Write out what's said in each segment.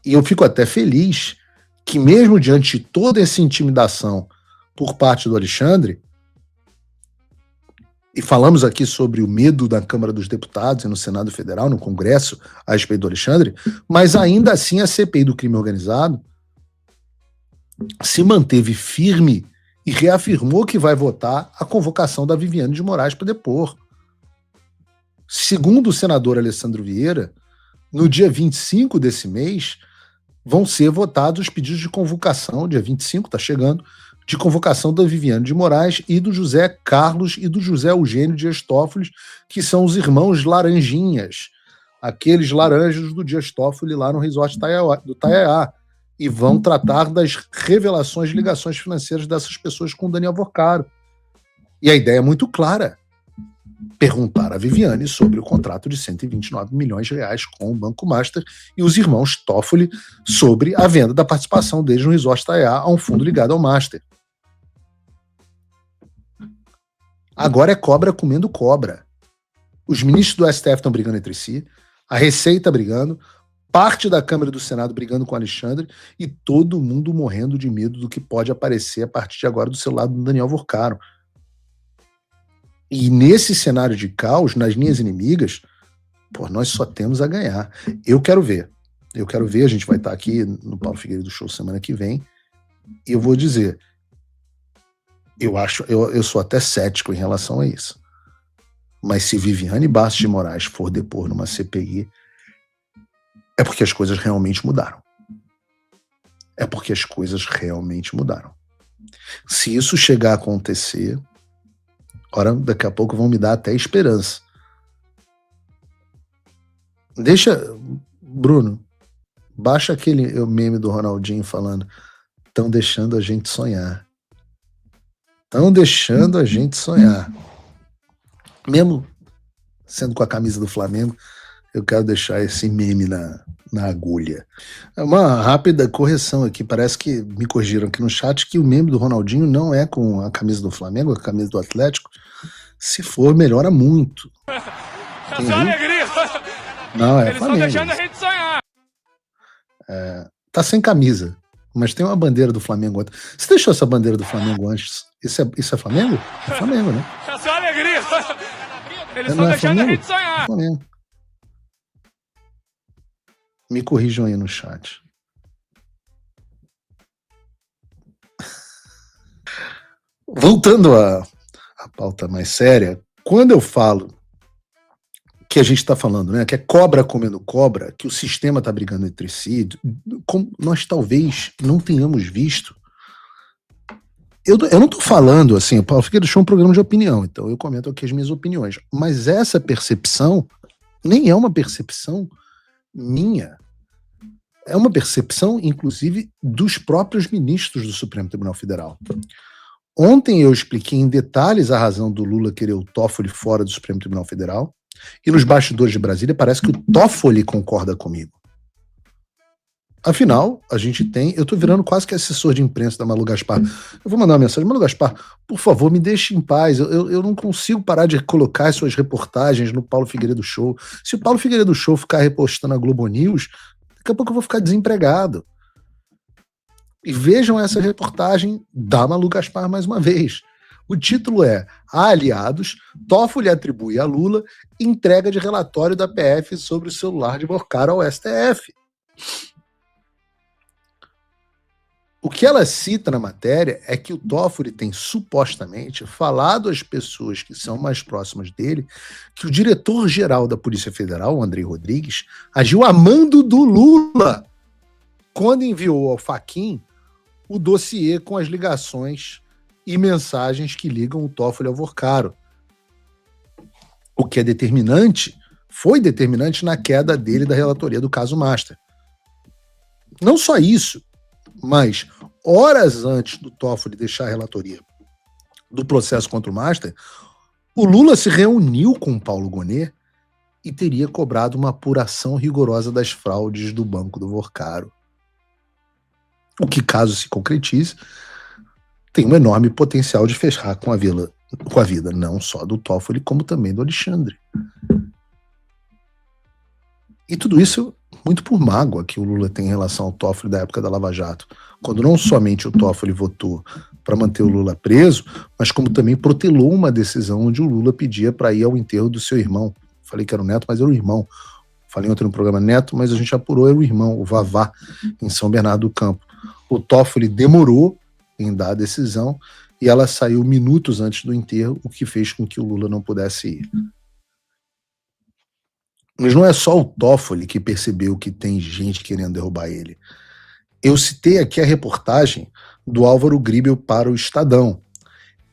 E eu fico até feliz que, mesmo diante de toda essa intimidação por parte do Alexandre, e falamos aqui sobre o medo da Câmara dos Deputados e no Senado Federal, no Congresso, a respeito do Alexandre, mas ainda assim a CPI do crime organizado se manteve firme e reafirmou que vai votar a convocação da Viviane de Moraes para depor. Segundo o senador Alessandro Vieira, no dia 25 desse mês, vão ser votados os pedidos de convocação, dia 25, está chegando, de convocação da Viviane de Moraes e do José Carlos e do José Eugênio Dias Toffoli, que são os irmãos Laranjinhas, aqueles laranjas do Dias Toffoli lá no resort do Taiaiá, e vão tratar das revelações de ligações financeiras dessas pessoas com o Daniel Vorcaro. E a ideia é muito clara: perguntar a Viviane sobre o contrato de 129 milhões de reais com o Banco Master e os irmãos Toffoli sobre a venda da participação deles no resort Taiaiá a um fundo ligado ao Master. Agora é cobra comendo cobra. Os ministros do STF estão brigando entre si, a Receita brigando, parte da Câmara e do Senado brigando com o Alexandre e todo mundo morrendo de medo do que pode aparecer a partir de agora do seu lado do Daniel Vorcaro. E nesse cenário de caos, nas linhas inimigas, nós só temos a ganhar. Eu quero ver, a gente vai estar aqui no Paulo Figueiredo Show semana que vem, e eu vou dizer, eu sou até cético em relação a isso. Mas se Viviane Bastos de Moraes for depor numa CPI, é porque as coisas realmente mudaram. Se isso chegar a acontecer, daqui a pouco vão me dar até esperança. Bruno, baixa aquele meme do Ronaldinho falando: estão deixando a gente sonhar. Mesmo sendo com a camisa do Flamengo, eu quero deixar esse meme na agulha. É uma rápida correção aqui, parece que me corrigiram aqui no chat que o meme do Ronaldinho não é com a camisa do Flamengo, é com a camisa do Atlético. Se for, melhora muito. É só alegria. Não, é Eles Flamengo. estão deixando a gente sonhar. Tá sem camisa, mas tem uma bandeira do Flamengo. Você deixou essa bandeira do Flamengo antes? Isso é Flamengo? É Flamengo, né? É só alegria. Eles Não estão é deixando Flamengo? a gente sonhar. É Flamengo. Me corrijam aí no chat. Voltando à pauta mais séria, quando eu falo que a gente está falando, né, que é cobra comendo cobra, que o sistema está brigando entre si, nós talvez não tenhamos visto. Eu não estou falando assim, o Paulo Figueiredo Show é um programa de opinião, então eu comento aqui as minhas opiniões, mas essa percepção nem é uma percepção minha. É uma percepção, inclusive, dos próprios ministros do Supremo Tribunal Federal. Ontem eu expliquei em detalhes a razão do Lula querer o Toffoli fora do Supremo Tribunal Federal, e nos bastidores de Brasília parece que o Toffoli concorda comigo. Afinal, eu tô virando quase que assessor de imprensa da Malu Gaspar. Eu vou mandar uma mensagem: Malu Gaspar, por favor, me deixe em paz. Eu não consigo parar de colocar as suas reportagens no Paulo Figueiredo Show. Se o Paulo Figueiredo Show ficar repostando a Globo News, daqui a pouco eu vou ficar desempregado. E vejam essa reportagem da Malu Gaspar mais uma vez. O título é: a aliados, Toffoli atribui a Lula entrega de relatório da PF sobre o celular de Vorcaro ao STF. O que ela cita na matéria é que o Toffoli tem supostamente falado às pessoas que são mais próximas dele que o diretor-geral da Polícia Federal, o Andrei Rodrigues, agiu a mando do Lula quando enviou ao Fachin o dossiê com as ligações e mensagens que ligam o Toffoli ao Vorcaro. O que é foi determinante na queda dele da relatoria do caso Master. Não só isso, mas horas antes do Toffoli deixar a relatoria do processo contra o Master, o Lula se reuniu com o Paulo Gonet e teria cobrado uma apuração rigorosa das fraudes do Banco do Vorcaro. O que, caso se concretize, tem um enorme potencial de fechar com a vida não só do Toffoli, como também do Alexandre. E tudo isso muito por mágoa que o Lula tem em relação ao Toffoli da época da Lava Jato, quando não somente o Toffoli votou para manter o Lula preso, mas como também protelou uma decisão onde o Lula pedia para ir ao enterro do seu irmão. Falei que era o neto, mas era o irmão. Falei ontem no programa neto, mas a gente apurou, era o irmão, o Vavá, em São Bernardo do Campo. O Toffoli demorou em dar a decisão e ela saiu minutos antes do enterro, o que fez com que o Lula não pudesse ir. Mas não é só o Toffoli que percebeu que tem gente querendo derrubar ele. Eu citei aqui a reportagem do Álvaro Gribel para o Estadão.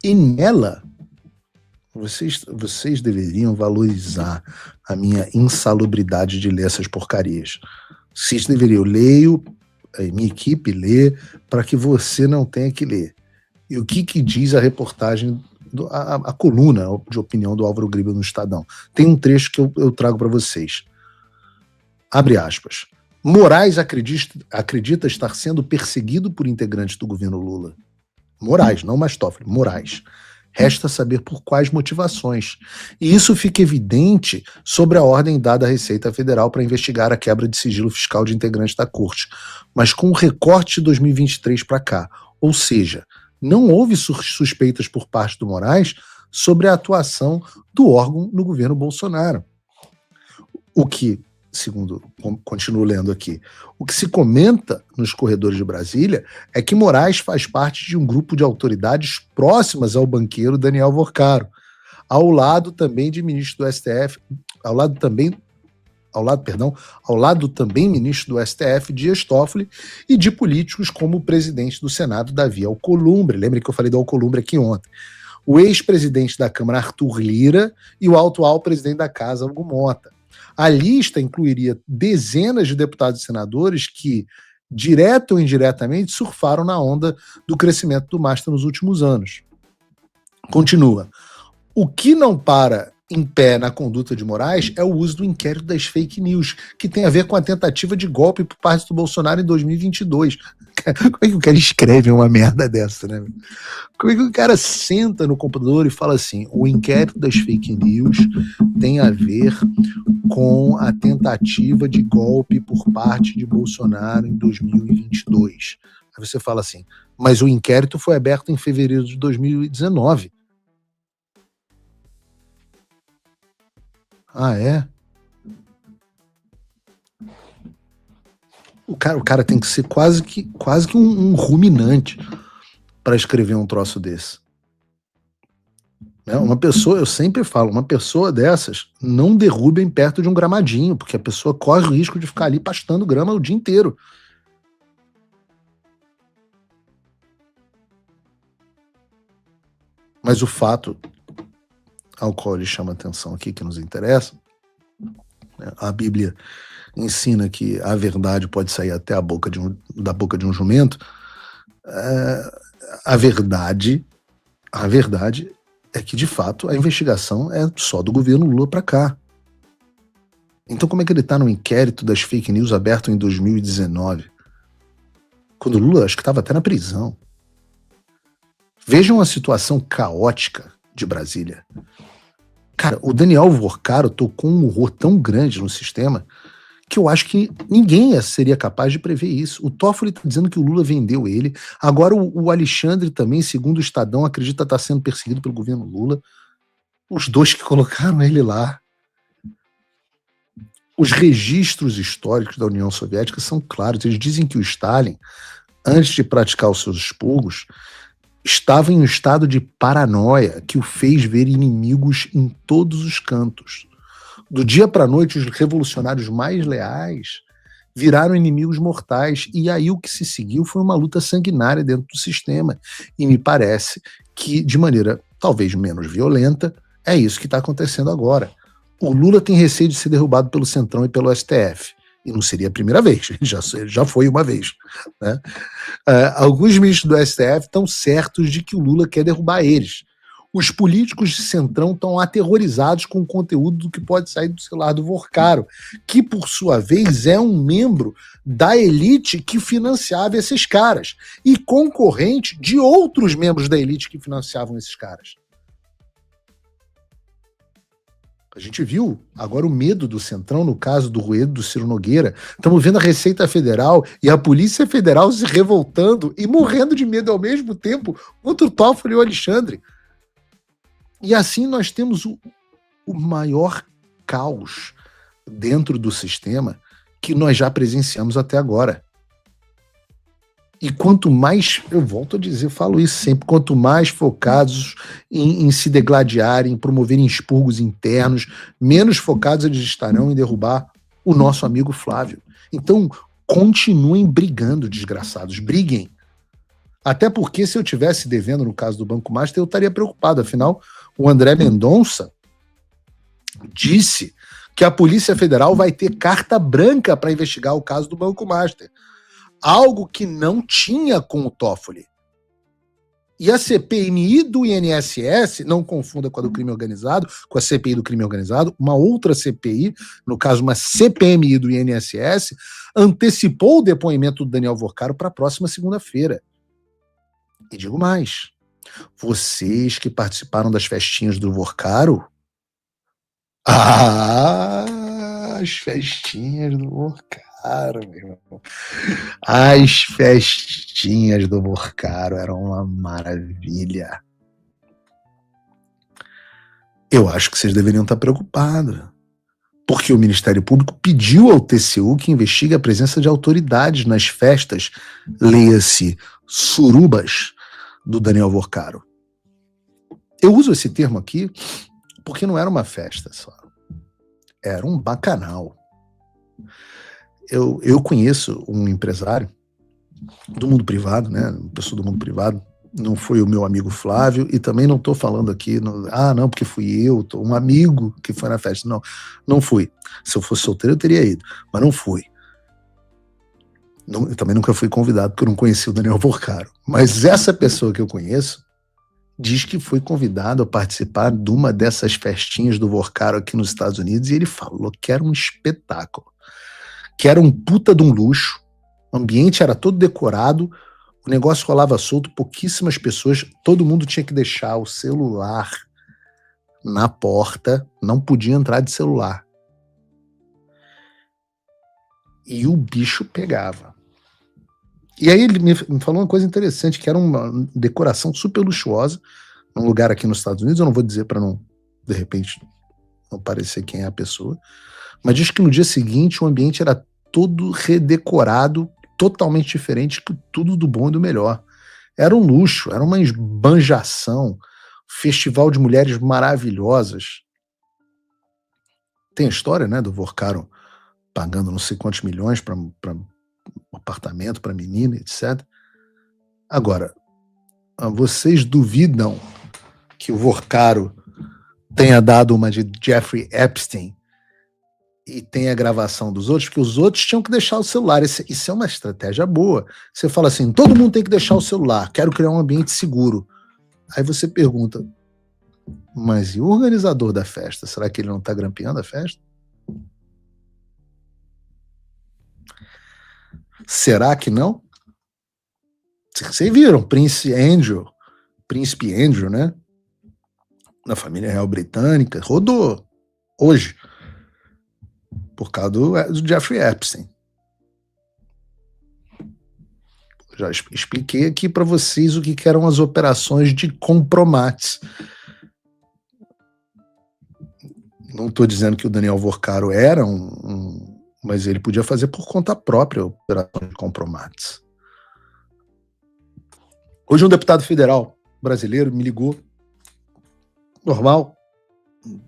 E nela, vocês deveriam valorizar a minha insalubridade de ler essas porcarias. Vocês deveriam, eu leio, a minha equipe lê, para que você não tenha que ler. E o que diz a reportagem, a coluna de opinião do Álvaro Gribel no Estadão? Tem um trecho que eu trago para vocês. Abre aspas. Moraes acredita estar sendo perseguido por integrantes do governo Lula. Moraes, não mais Toffoli, Moraes. Resta saber por quais motivações. E isso fica evidente sobre a ordem dada à Receita Federal para investigar a quebra de sigilo fiscal de integrantes da corte, mas com o recorte de 2023 para cá. Ou seja, não houve suspeitas por parte do Moraes sobre a atuação do órgão no governo Bolsonaro. O que, segundo, continuo lendo aqui, o que se comenta nos corredores de Brasília é que Moraes faz parte de um grupo de autoridades próximas ao banqueiro Daniel Vorcaro, ao lado também de ministro do STF, ao lado também ministro do STF, Dias Toffoli, e de políticos como o presidente do Senado, Davi Alcolumbre. Lembre que eu falei do Alcolumbre aqui ontem. O ex-presidente da Câmara, Arthur Lira, e o atual presidente da Casa, Hugo Mota. A lista incluiria dezenas de deputados e senadores que, direta ou indiretamente, surfaram na onda do crescimento do Masta nos últimos anos. Continua. O que não para em pé na conduta de Moraes é o uso do inquérito das fake news, que tem a ver com a tentativa de golpe por parte do Bolsonaro em 2022. Como é que o cara escreve uma merda dessa, né? Como é que o cara senta no computador e fala assim, o inquérito das fake news tem a ver com a tentativa de golpe por parte de Bolsonaro em 2022. Aí você fala assim, mas o inquérito foi aberto em fevereiro de 2019. Ah, é? O cara tem que ser quase que um ruminante para escrever um troço desse. Né? Uma pessoa, eu sempre falo, uma pessoa dessas não derrubem perto de um gramadinho, porque a pessoa corre o risco de ficar ali pastando grama o dia inteiro. Mas o fato ao qual ele chama atenção aqui, que nos interessa, né? A Bíblia ensina que a verdade pode sair até da boca de um jumento. A verdade é que, de fato, a investigação é só do governo Lula para cá. Então, como é que ele está no inquérito das fake news aberto em 2019? Quando o Lula, acho que estava até na prisão. Vejam a situação caótica de Brasília. Cara, o Daniel Vorcaro tocou um horror tão grande no sistema que eu acho que ninguém seria capaz de prever isso. O Toffoli está dizendo que o Lula vendeu ele. Agora o Alexandre também, segundo o Estadão, acredita estar sendo perseguido pelo governo Lula. Os dois que colocaram ele lá. Os registros históricos da União Soviética são claros. Eles dizem que o Stalin, antes de praticar os seus expurgos, estava em um estado de paranoia que o fez ver inimigos em todos os cantos. Do dia para a noite, os revolucionários mais leais viraram inimigos mortais. E aí o que se seguiu foi uma luta sanguinária dentro do sistema. E me parece que, de maneira talvez menos violenta, é isso que está acontecendo agora. O Lula tem receio de ser derrubado pelo Centrão e pelo STF. E não seria a primeira vez, já foi uma vez. Né? Alguns ministros do STF estão certos de que o Lula quer derrubar eles. Os políticos de Centrão estão aterrorizados com o conteúdo do que pode sair do celular do Vorcaro, que, por sua vez, é um membro da elite que financiava esses caras e concorrente de outros membros da elite que financiavam esses caras. A gente viu agora o medo do Centrão no caso do Ruedo, do Ciro Nogueira. Estamos vendo a Receita Federal e a Polícia Federal se revoltando e morrendo de medo ao mesmo tempo contra o Toffoli e o Alexandre. E assim nós temos o maior caos dentro do sistema que nós já presenciamos até agora. E quanto mais, eu volto a dizer, falo isso sempre, quanto mais focados em se degladiarem, em promoverem expurgos internos, menos focados eles estarão em derrubar o nosso amigo Flávio. Então, continuem brigando, desgraçados, briguem. Até porque se eu tivesse devendo no caso do Banco Master, eu estaria preocupado. Afinal, o André Mendonça disse que a Polícia Federal vai ter carta branca para investigar o caso do Banco Master. Algo que não tinha com o Toffoli. E a CPMI do INSS, não confunda com a do crime organizado, com a CPI do crime organizado, uma outra CPI, no caso uma CPMI do INSS, antecipou o depoimento do Daniel Vorcaro para a próxima segunda-feira. E digo mais, vocês que participaram das festinhas do Vorcaro, as festinhas do Vorcaro, meu irmão. As festinhas do Vorcaro eram uma maravilha. Eu acho que vocês deveriam estar preocupados, porque o Ministério Público pediu ao TCU que investigue a presença de autoridades nas festas, leia-se, surubas, do Daniel Vorcaro. Eu uso esse termo aqui porque não era uma festa só. Era um bacanal. Eu conheço um empresário do mundo privado, né? Uma pessoa do mundo privado. Não foi o meu amigo Flávio, e também não estou falando aqui, não, porque fui eu, um amigo que foi na festa. Não, não fui. Se eu fosse solteiro, eu teria ido, mas não fui. Não, eu também nunca fui convidado, porque eu não conheci o Daniel Vorcaro. Mas essa pessoa que eu conheço diz que foi convidado a participar de uma dessas festinhas do Vorcaro aqui nos Estados Unidos, e ele falou que era um espetáculo, que era um puta de um luxo, o ambiente era todo decorado, o negócio rolava solto, pouquíssimas pessoas, todo mundo tinha que deixar o celular na porta, não podia entrar de celular. E o bicho pegava. E aí ele me falou uma coisa interessante, que era uma decoração super luxuosa, num lugar aqui nos Estados Unidos, eu não vou dizer para não, de repente, não parecer quem é a pessoa, mas diz que no dia seguinte o ambiente era todo redecorado, totalmente diferente, tudo do bom e do melhor. Era um luxo, era uma esbanjação, festival de mulheres maravilhosas. Tem a história, né, do Vorcaro pagando não sei quantos milhões para um apartamento para menina, etc. Agora, vocês duvidam que o Vorcaro tenha dado uma de Jeffrey Epstein e tenha a gravação dos outros? Porque os outros tinham que deixar o celular. Isso é uma estratégia boa. Você fala assim, todo mundo tem que deixar o celular, quero criar um ambiente seguro. Aí você pergunta, mas e o organizador da festa? Será que ele não está grampeando a festa? Será que não? Vocês viram, Príncipe Andrew, né? Na família real britânica, rodou hoje, por causa do Jeffrey Epstein. Já expliquei aqui para vocês o que eram as operações de compromates. Não estou dizendo que o Daniel Vorcaro era mas ele podia fazer por conta própria operações de compromates. Hoje um deputado federal brasileiro me ligou, normal,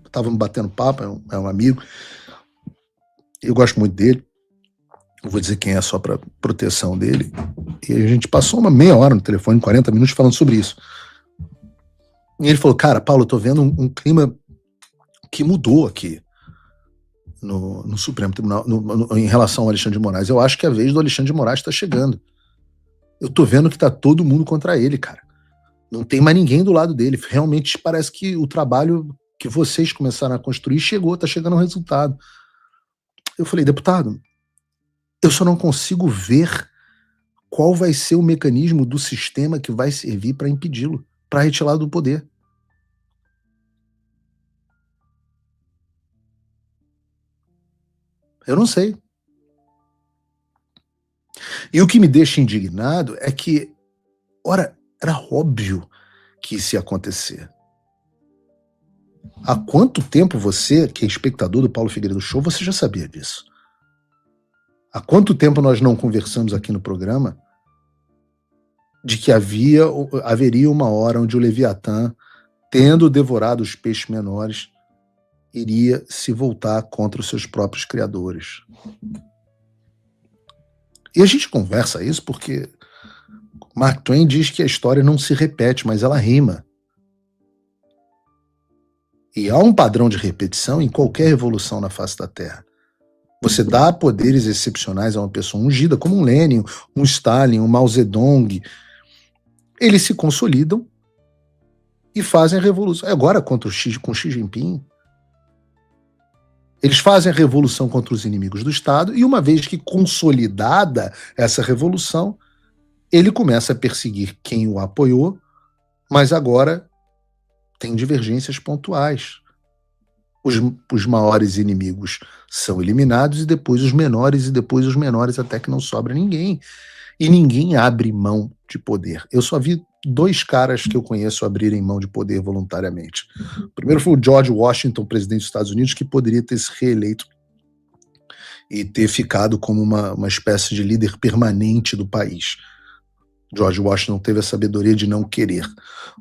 estávamos batendo papo, é um amigo, eu gosto muito dele, não vou dizer quem é só para proteção dele, e a gente passou uma meia hora no telefone, 40 minutos, falando sobre isso. E ele falou, cara, Paulo, eu tô vendo um clima que mudou aqui no Supremo Tribunal em relação ao Alexandre de Moraes. Eu acho que a vez do Alexandre de Moraes está chegando. Eu tô vendo que tá todo mundo contra ele, cara. Não tem mais ninguém do lado dele. Realmente parece que o trabalho que vocês começaram a construir tá chegando ao resultado. Eu falei, deputado, eu só não consigo ver qual vai ser o mecanismo do sistema que vai servir para impedi-lo, para retirá-lo do poder. Eu não sei. E o que me deixa indignado é que, ora, era óbvio que isso ia acontecer. Há quanto tempo você, que é espectador do Paulo Figueiredo Show, você já sabia disso? Há quanto tempo nós não conversamos aqui no programa de que haveria uma hora onde o Leviatã, tendo devorado os peixes menores, iria se voltar contra os seus próprios criadores. E a gente conversa isso porque Mark Twain diz que a história não se repete, mas ela rima. E há um padrão de repetição em qualquer revolução na face da Terra. Você dá poderes excepcionais a uma pessoa ungida, como um Lenin, um Stalin, um Mao Zedong. Eles se consolidam e fazem a revolução. Agora, com Xi Jinping, eles fazem a revolução contra os inimigos do Estado e, uma vez que consolidada essa revolução, ele começa a perseguir quem o apoiou, mas agora tem divergências pontuais. Os maiores inimigos são eliminados e depois os menores até que não sobra ninguém. E ninguém abre mão de poder. Eu só vi 2 caras que eu conheço abrirem mão de poder voluntariamente. O primeiro foi o George Washington, presidente dos Estados Unidos, que poderia ter se reeleito e ter ficado como uma espécie de líder permanente do país. George Washington teve a sabedoria de não querer.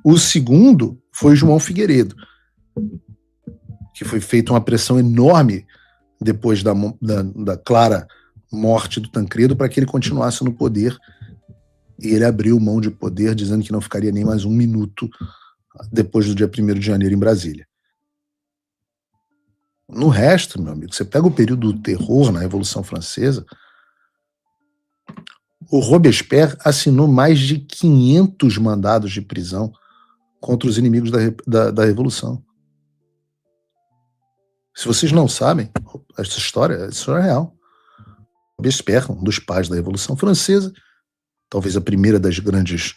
O segundo foi João Figueiredo, que foi feita uma pressão enorme depois da clara morte do Tancredo para que ele continuasse no poder, e ele abriu mão de poder dizendo que não ficaria nem mais um minuto depois do dia 1º de janeiro em Brasília. No resto, meu amigo, você pega o período do terror na Revolução Francesa, o Robespierre assinou mais de 500 mandados de prisão contra os inimigos da Revolução. Se vocês não sabem, essa história é real. Robespierre, um dos pais da Revolução Francesa, talvez a primeira dos grandes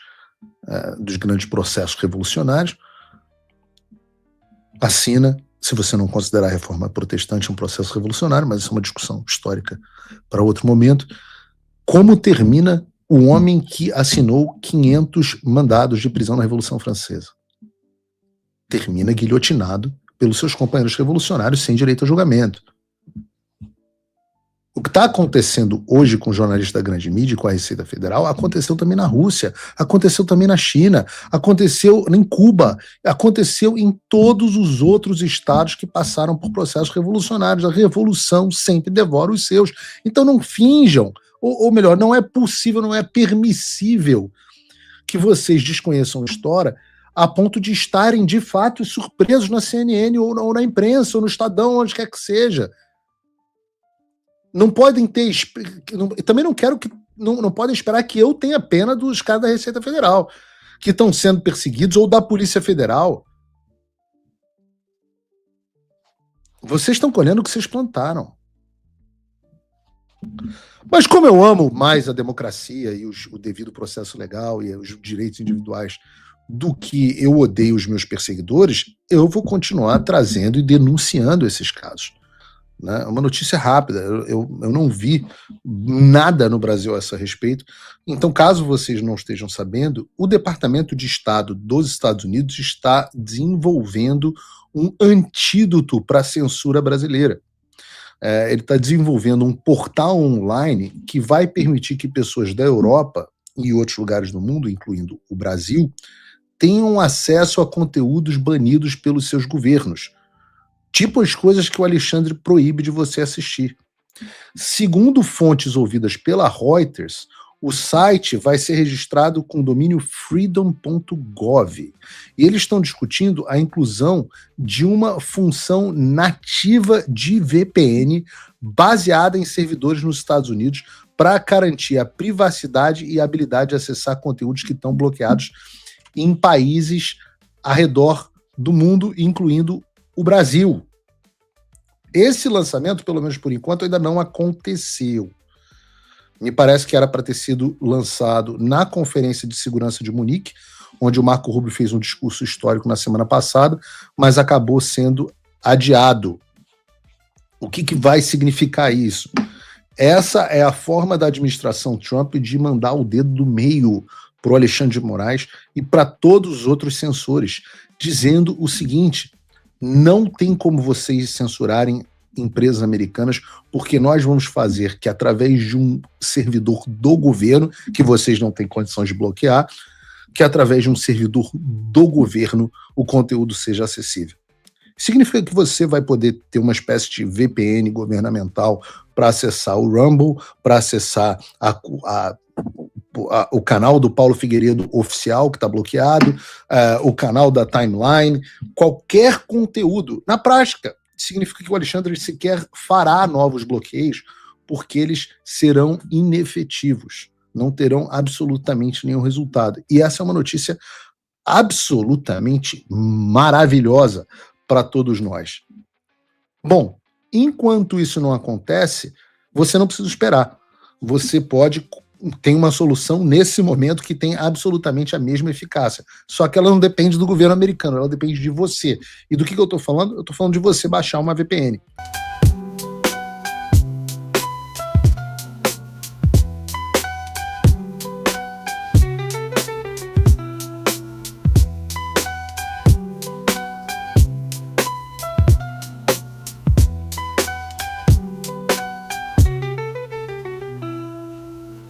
processos revolucionários, assina, se você não considerar a reforma protestante um processo revolucionário, mas isso é uma discussão histórica para outro momento, como termina o homem que assinou 500 mandados de prisão na Revolução Francesa. Termina guilhotinado pelos seus companheiros revolucionários sem direito a julgamento. O que está acontecendo hoje com o jornalista da grande mídia e com a Receita Federal aconteceu também na Rússia, aconteceu também na China, aconteceu em Cuba, aconteceu em todos os outros estados que passaram por processos revolucionários. A revolução sempre devora os seus. Então não finjam, ou melhor, não é possível, não é permissível que vocês desconheçam a história a ponto de estarem de fato surpresos na CNN ou na imprensa ou no Estadão, onde quer que seja. Não podem ter. Também não quero que. Não podem esperar que eu tenha pena dos caras da Receita Federal, que estão sendo perseguidos, ou da Polícia Federal. Vocês estão colhendo o que vocês plantaram. Mas como eu amo mais a democracia e o devido processo legal e os direitos individuais do que eu odeio os meus perseguidores, eu vou continuar trazendo e denunciando esses casos. Né? Uma notícia rápida, eu não vi nada no Brasil a esse respeito. Então, caso vocês não estejam sabendo, o Departamento de Estado dos Estados Unidos está desenvolvendo um antídoto para a censura brasileira. Ele está desenvolvendo um portal online que vai permitir que pessoas da Europa e outros lugares do mundo, incluindo o Brasil, tenham acesso a conteúdos banidos pelos seus governos. Tipo as coisas que o Alexandre proíbe de você assistir. Segundo fontes ouvidas pela Reuters, o site vai ser registrado com o domínio freedom.gov. E eles estão discutindo a inclusão de uma função nativa de VPN baseada em servidores nos Estados Unidos para garantir a privacidade e a habilidade de acessar conteúdos que estão bloqueados em países ao redor do mundo, incluindo o Brasil. Esse lançamento, pelo menos por enquanto, ainda não aconteceu. Me parece que era para ter sido lançado na Conferência de Segurança de Munique, onde o Marco Rubio fez um discurso histórico na semana passada, mas acabou sendo adiado. O que vai significar isso? Essa é a forma da administração Trump de mandar o dedo do meio para o Alexandre de Moraes e para todos os outros censores, dizendo o seguinte: não tem como vocês censurarem empresas americanas, porque nós vamos fazer que, através de um servidor do governo, que vocês não têm condições de bloquear, que através de um servidor do governo o conteúdo seja acessível. Significa que você vai poder ter uma espécie de VPN governamental para acessar o Rumble, para acessar o canal do Paulo Figueiredo oficial, que está bloqueado, o canal da Timeline, qualquer conteúdo. Na prática, significa que o Alexandre sequer fará novos bloqueios, porque eles serão inefetivos, não terão absolutamente nenhum resultado. E essa é uma notícia absolutamente maravilhosa para todos nós. Bom, enquanto isso não acontece, você não precisa esperar. Você tem uma solução nesse momento que tem absolutamente a mesma eficácia. Só que ela não depende do governo americano, ela depende de você. E do que eu estou falando? Eu estou falando de você baixar uma VPN.